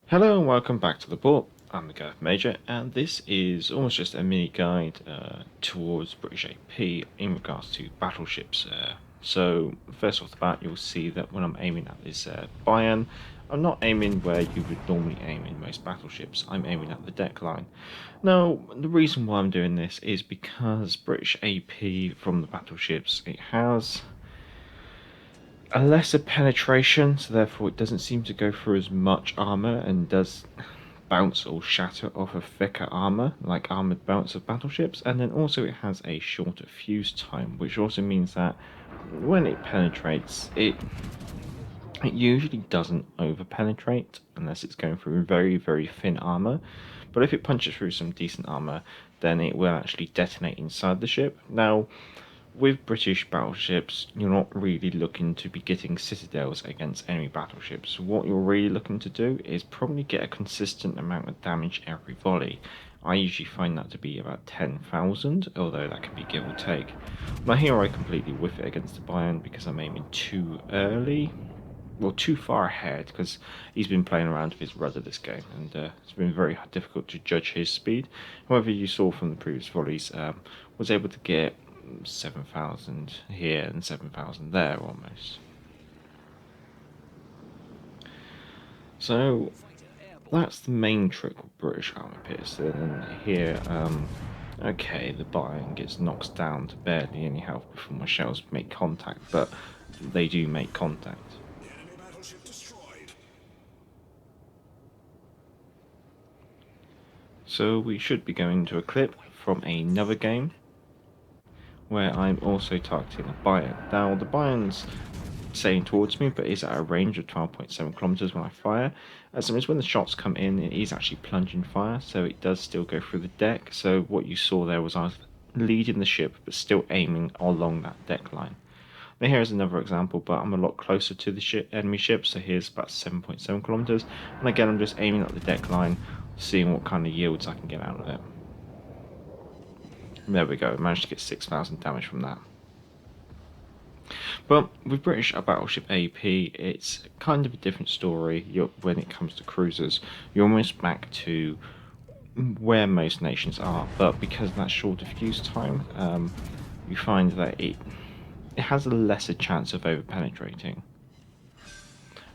Hello and welcome back to the port. I'm the KondoLv Major, and this is almost just a mini guide towards British AP in regards to battleships. So first off the bat, you'll see that when I'm aiming at this Bayern, I'm not aiming where you would normally aim in most battleships. I'm aiming at the deck line. Now, the reason why I'm doing this is because British AP from the battleships, it has a lesser penetration, so therefore it doesn't seem to go through as much armor and does bounce or shatter off of thicker armor, like armored belts of battleships. And then also it has a shorter fuse time, which also means that when it penetrates, it usually doesn't over penetrate unless it's going through very thin armor. But if it punches through some decent armor, then it will actually detonate inside the ship. Now, with British battleships, you're not really looking to be getting citadels against enemy battleships. What you're really looking to do is probably get a consistent amount of damage every volley. I usually find that to be about 10,000, although that can be give or take. Now here I completely whiff it against the Bayern because I'm aiming too early. Well, too far ahead, because he's been playing around with his rudder this game, and it's been very difficult to judge his speed. However, you saw from the previous volleys, was able to get 7,000 here and 7,000 there almost. So that's the main trick with British armor piercer. And here, okay, the Bayern gets knocked down to barely any health before my shells make contact, but they do make contact. So we should be going to a clip from another game where I'm also targeting a Bayern. Now the Bayern's sailing towards me, but is at a range of 12.7 kilometers when I fire. As soon as when the shots come in, it is actually plunging fire, so it does still go through the deck. So what you saw there was I was leading the ship, but still aiming along that deck line. Now here's another example, but I'm a lot closer to the enemy ship, so here's about 7.7 kilometers. And again, I'm just aiming at the deck line, seeing what kind of yields I can get out of it. And there we go, managed to get 6,000 damage from that. But with British Battleship AP, it's kind of a different story when it comes to cruisers. You're almost back to where most nations are, but because of that shorter fuse time, you find that it has a lesser chance of over penetrating.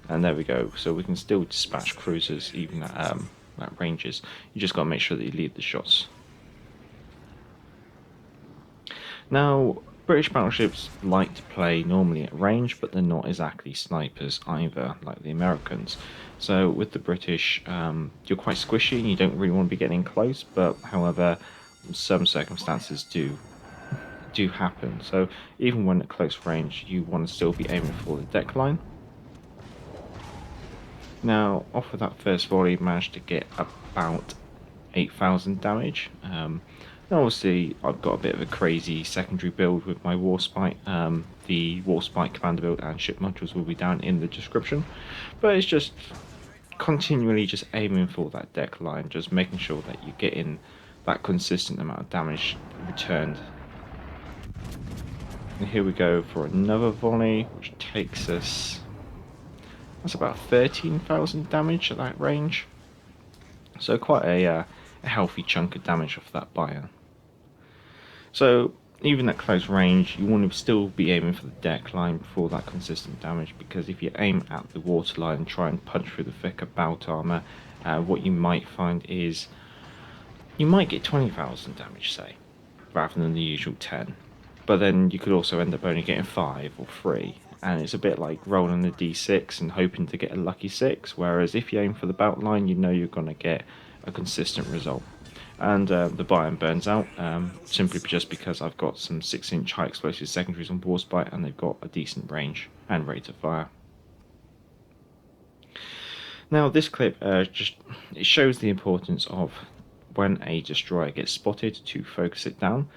And there we go, so we can still dispatch cruisers even at ranges. You just got to make sure that you lead the shots. Now, British battleships like to play normally at range, but they're not exactly snipers either, like the Americans. So with the British, you're quite squishy and you don't really want to be getting close, but however, some circumstances do happen. So even when at close range, you want to still be aiming for the deck line. Now, off of that first volley, managed to get about 8,000 damage. Obviously, I've got a bit of a crazy secondary build with my Warspite. The Warspite commander build and ship modules will be down in the description. But it's just continually just aiming for that deck line, just making sure that you get in that consistent amount of damage returned. And here we go for another volley, which takes us... that's about 13,000 damage at that range. So quite a healthy chunk of damage off that Bayern. So even at close range, you want to still be aiming for the deck line for that consistent damage, because if you aim at the waterline and try and punch through the thicker bout armor, what you might find is you might get 20,000 damage, say, rather than the usual 10. But then you could also end up only getting 5 or 3, and it's a bit like rolling a d6 and hoping to get a lucky 6, whereas if you aim for the bout line, you know you're going to get a consistent result. And the Bayern burns out, simply just because I've got some 6-inch high explosive secondaries on Warspite, and they've got a decent range and rate of fire. Now this clip it shows the importance of when a destroyer gets spotted to focus it down.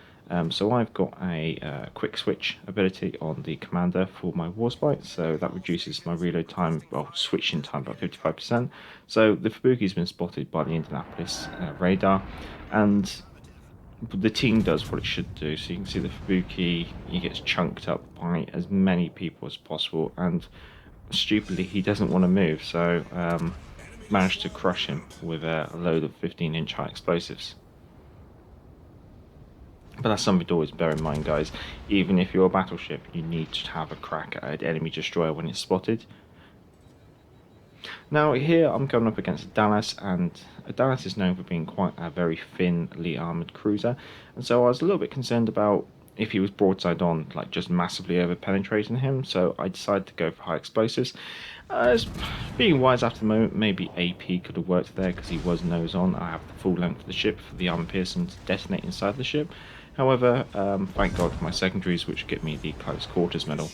So I've got a quick switch ability on the commander for my Warspite, so that reduces my reload time, well, switching time by 55%. So the Fubuki's been spotted by the Indianapolis radar, and the team does what it should do. So you can see the Fubuki, he gets chunked up by as many people as possible, and stupidly he doesn't want to move, so managed to crush him with a load of 15-inch high explosives. But that's something to always bear in mind, guys. Even if you're a battleship, you need to have a crack at an enemy destroyer when it's spotted. Now here I'm going up against a Dallas, and a Dallas is known for being quite a very thinly armoured cruiser, and so I was a little bit concerned about if he was broadside on, like just massively over penetrating him, so I decided to go for high explosives. Being wise after the moment, maybe AP could have worked there because he was nose on. I have the full length of the ship for the armor piercing to detonate inside the ship. However, thank God for my secondaries, which get me the close quarters medal.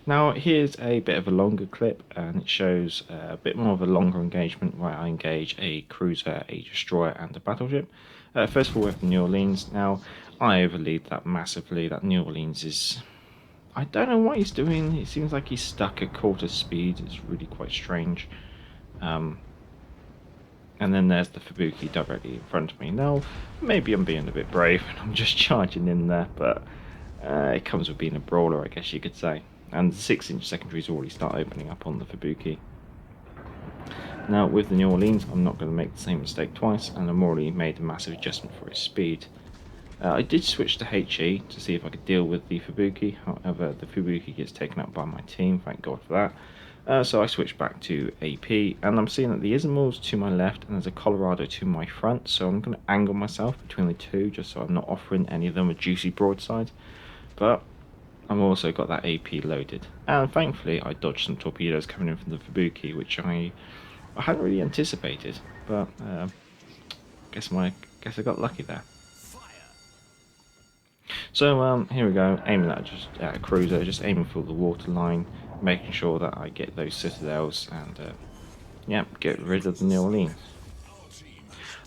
Now here's a bit of a longer clip, and it shows a bit more of a longer engagement where I engage a cruiser, a destroyer and a battleship. First of all with New Orleans. Now I overlead that massively. That New Orleans is... I don't know what he's doing. It seems like he's stuck at quarter speed. It's really quite strange. And then there's the Fubuki directly in front of me. Now, maybe I'm being a bit brave and I'm just charging in there, but it comes with being a brawler, I guess you could say. And the 6-inch secondaries already start opening up on the Fubuki. Now, with the New Orleans, I'm not going to make the same mistake twice, and I've already made a massive adjustment for its speed. I did switch to HE to see if I could deal with the Fubuki, however, the Fubuki gets taken up by my team, thank God for that. So I switched back to AP, and I'm seeing that the Ismor's to my left and there's a Colorado to my front, so I'm going to angle myself between the two just so I'm not offering any of them a juicy broadside. But I've also got that AP loaded, and thankfully I dodged some torpedoes coming in from the Fubuki, which I hadn't really anticipated, but guess I got lucky there. So here we go, aiming at a cruiser, just aiming for the waterline, making sure that I get those citadels and yeah, get rid of the New Orleans.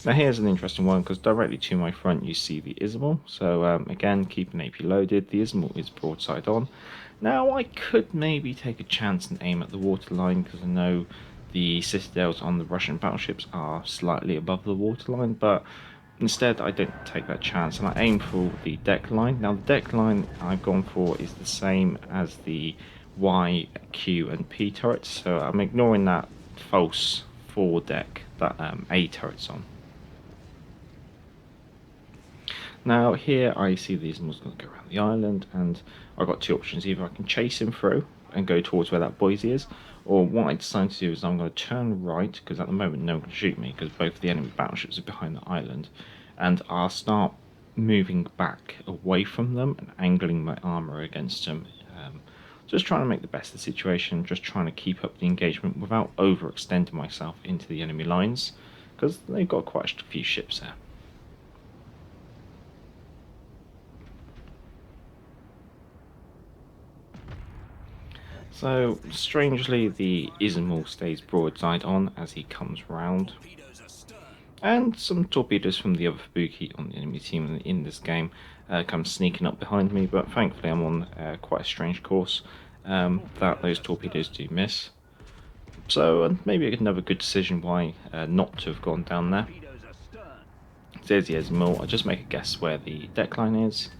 Now here's an interesting one, because directly to my front you see the Ismor, so again keeping AP loaded. The Ismor is broadside on. Now I could maybe take a chance and aim at the waterline, because I know the citadels on the Russian battleships are slightly above the waterline, but instead I don't take that chance and I aim for the deck line. Now the deck line I've gone for is the same as the Y, Q and P turrets, so I'm ignoring that false foredeck that A turret's on. Now here I see the Ismor's going to go around the island, and I've got two options. Either I can chase him through and go towards where that Boise is, or what I decided to do is I'm going to turn right, because at the moment no one can shoot me because both the enemy battleships are behind the island, and I'll start moving back away from them and angling my armour against them. Just trying to make the best of the situation, just trying to keep up the engagement without overextending myself into the enemy lines, because they've got quite a few ships there. So, strangely, the Ismor stays broadside on as he comes round. And some torpedoes from the other Fubuki on the enemy team in this game come sneaking up behind me, but thankfully I'm on quite a strange course that those torpedoes do miss. So maybe another good decision why not to have gone down there. There's the Ismor. I just make a guess where the deckline is.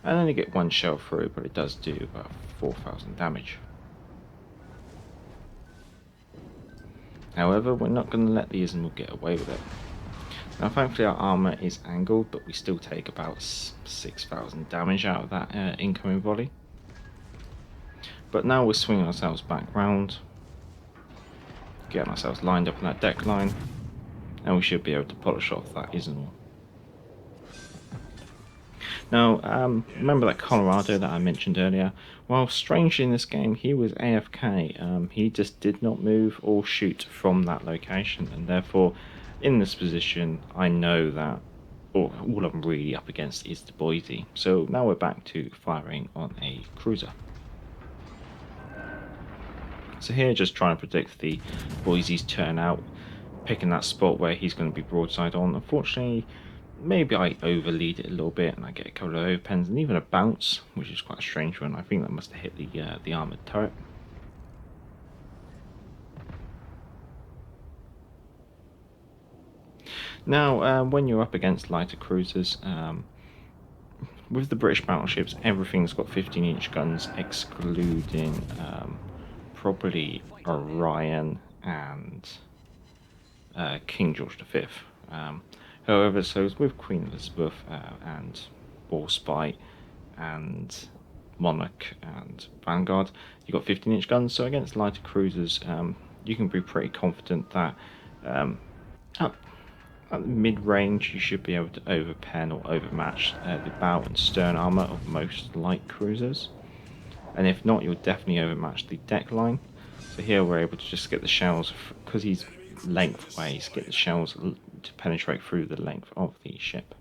I only get one shell through, but it does do about 4,000 damage. However, we're not going to let the Ismor get away with it. Now thankfully our armour is angled, but we still take about 6,000 damage out of that incoming volley. But now we're swinging ourselves back round, getting ourselves lined up in that deck line, and we should be able to polish off that Ismor. Now, remember that Colorado that I mentioned earlier? Well, strangely in this game, he was AFK. He just did not move or shoot from that location, and therefore, in this position, I know that all I'm really up against is the Boise. So now we're back to firing on a cruiser. So here, just trying to predict the Boise's turnout, picking that spot where he's going to be broadside on. Unfortunately, maybe I overlead it a little bit and I get a couple of overpens and even a bounce, which is quite a strange one. I think that must have hit the armoured turret. Now, when you're up against lighter cruisers, with the British battleships, everything's got 15-inch guns, excluding probably Orion and King George V. However, so it's with Queen Elizabeth and Warspite and Monarch and Vanguard, you've got 15-inch guns, so against lighter cruisers, you can be pretty confident that at the mid-range you should be able to overpen or overmatch the bow and stern armour of most light cruisers. And if not, you'll definitely overmatch the deck line. So here we're able to just get the shells, because he's lengthways, get the shells to penetrate through the length of the ship.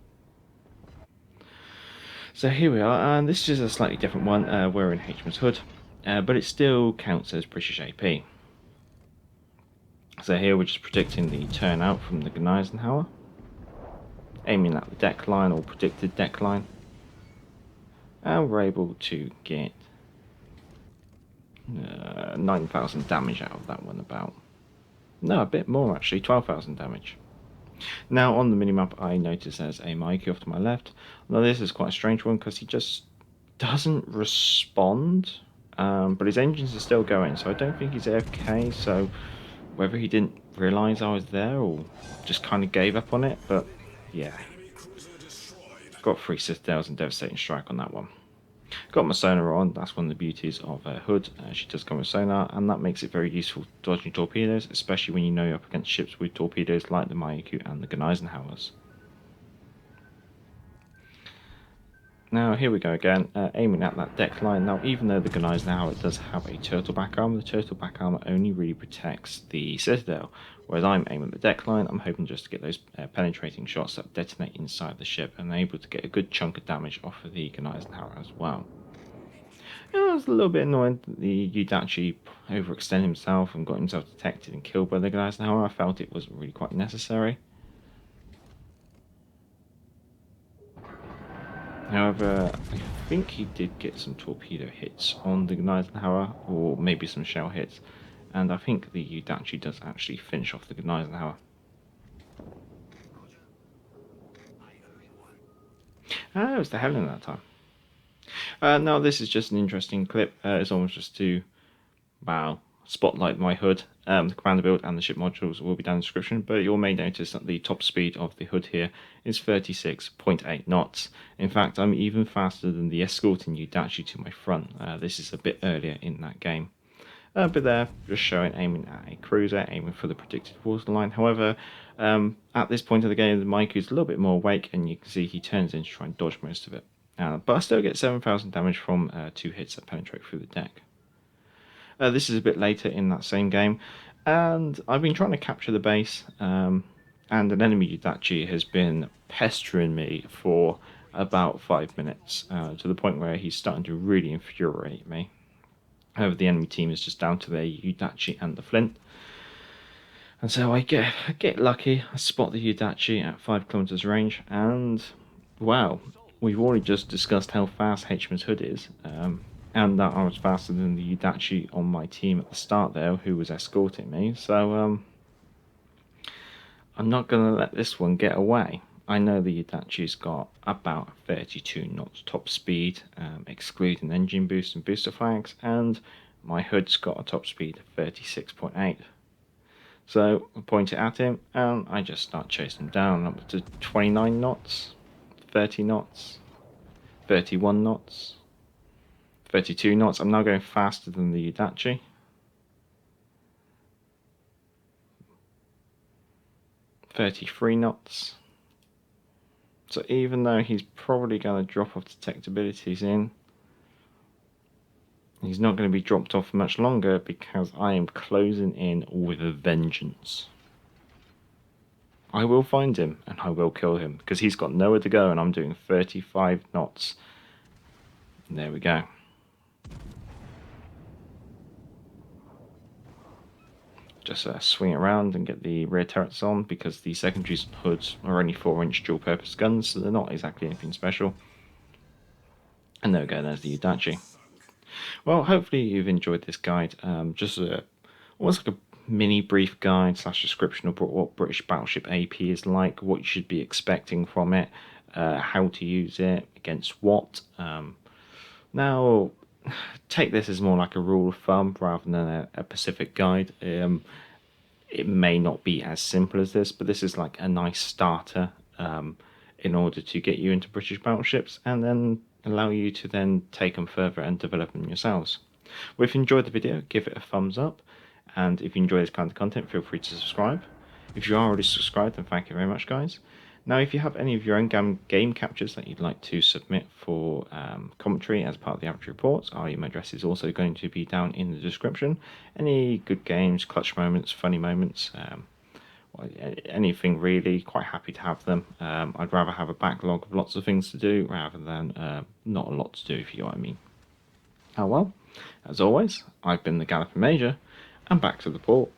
So here we are, and this is a slightly different one. We're in HMS Hood, but it still counts as British AP. So here we're just predicting the turnout from the Eisenhower, aiming at the deck line or predicted deck line, and we're able to get 9,000 damage out of that one, about. No, a bit more actually, 12,000 damage. Now on the minimap I notice there's a Mikey off to my left. Now this is quite a strange one because he just doesn't respond, but his engines are still going, so I don't think he's AFK, so whether he didn't realise I was there or just kind of gave up on it, but yeah. Got 3 Citadels and Devastating Strike on that one. Got my sonar on, that's one of the beauties of Hood. She does come with sonar, and that makes it very useful dodging torpedoes, especially when you know you're up against ships with torpedoes like the Mayaku and the Eisenhowers. Now here we go again, aiming at that deck line. Now even though the Eisenhower does have a turtle back armor, the turtle back armor only really protects the Citadel, whereas I'm aiming at the deck line. I'm hoping just to get those penetrating shots that detonate inside the ship and able to get a good chunk of damage off of the Eisenhower as well. It was a little bit annoying that the Yudachi overextended himself and got himself detected and killed by the Eisenhower. I felt it wasn't really quite necessary. However, I think he did get some torpedo hits on the Eisenhower, or maybe some shell hits, and I think the Yudachi does actually finish off the Eisenhower. Ah, it was the Helen that time. Now this is just an interesting clip. It's almost just to, wow, spotlight my Hood. The commander build and the ship modules will be down in the description, but you may notice that the top speed of the Hood here is 36.8 knots. In fact, I'm even faster than the escorting Yudachi to my front. This is a bit earlier in that game. But there, just showing aiming at a cruiser, aiming for the predicted waterline. However, at this point of the game, the Maiku is a little bit more awake, and you can see he turns in to try and dodge most of it. But I still get 7,000 damage from 2 hits that penetrate through the deck. This is a bit later in that same game, and I've been trying to capture the base, and an enemy Yudachi has been pestering me for about 5 minutes, to the point where he's starting to really infuriate me. However, the enemy team is just down to their Yudachi and the Flint. And so I get lucky, I spot the Yudachi at 5 kilometers range, and wow, we've already just discussed how fast HMS Hood is, and that I was faster than the Yudachi on my team at the start there, who was escorting me, so I'm not going to let this one get away. I know the Yudachi's got about 32 knots top speed, excluding engine boost and booster flags, and my Hood's got a top speed of 36.8. So I point it at him, and I just start chasing him down up to 29 knots, 30 knots, 31 knots, 32 knots. I'm now going faster than the Yudachi. .33 knots. So even though he's probably going to drop off detectabilities in, he's not going to be dropped off much longer because I am closing in with a vengeance. I will find him and I will kill him because he's got nowhere to go, and I'm doing 35 knots. And there we go. Just swing around and get the rear turrets on, because the secondaries and hoods are only 4-inch dual purpose guns, so they're not exactly anything special. And there we go, there's the Yudachi. Well, hopefully you've enjoyed this guide. Just almost like a mini brief guide / description of what British Battleship AP is like, what you should be expecting from it. how to use it, against what. Now, take this as more like a rule of thumb rather than a specific guide. It may not be as simple as this, but this is like a nice starter in order to get you into British battleships and then allow you to then take them further and develop them yourselves. Well, if you enjoyed the video, give it a thumbs up, and if you enjoy this kind of content, feel free to subscribe. If you are already subscribed, then thank you very much, guys. Now, if you have any of your own game captures that you'd like to submit for commentary as part of the average reports, our email address is also going to be down in the description. Any good games, clutch moments, funny moments, anything really, quite happy to have them. I'd rather have a backlog of lots of things to do rather than not a lot to do, if you know what I mean. Oh well, as always, I've been the Galloping Major, and back to the port.